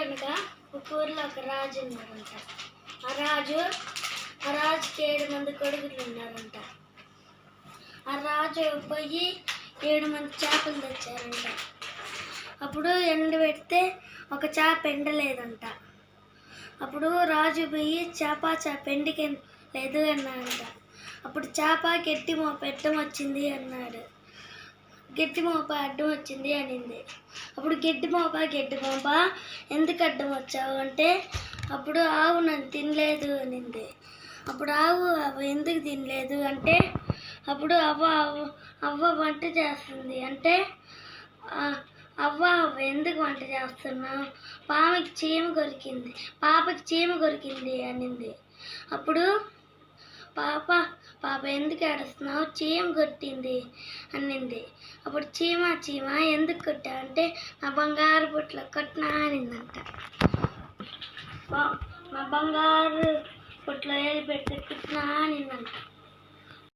అనగనగా ఒక ఊరిలో ఒక రాజు ఉన్నారంట. ఆ రాజుకి 7 మంది కొడుకులు ఉన్నారంట. ఆ రాజు పోయి 7 మంది చేపలు తెచ్చారంట. అప్పుడు ఎండబెడితే ఒక చేప ఎండలేదంట. అప్పుడు రాజు పోయి చేప ఎండికి లేదు అన్నాడంట. అప్పుడు చేప గట్టి మోప అడ్డం వచ్చింది అన్నాడు. గట్టి మోప అడ్డం వచ్చింది అనింది. అప్పుడు గడ్డి మోప ఎందుకు అడ్డం వచ్చావు అంటే అప్పుడు ఆవు నన్ను తినలేదు అనింది. అప్పుడు ఆవు ఎందుకు తినలేదు అంటే అప్పుడు అవ్వ వంట చేస్తుంది అంటే అవ్వ ఎందుకు వంట చేస్తున్నావు, పాపకి చీమ కొరికింది అనింది. అప్పుడు పాప ఎందుకు ఏడుస్తున్నావు, చీమ కొట్టింది అనింది. అప్పుడు చీమ ఎందుకు కొట్టావు అంటే నా బంగారు బుట్టలో కొట్టినా అనిందంట. నా బంగారు బుట్టలో ఏది పెట్టి కొట్టినా అనిందంట.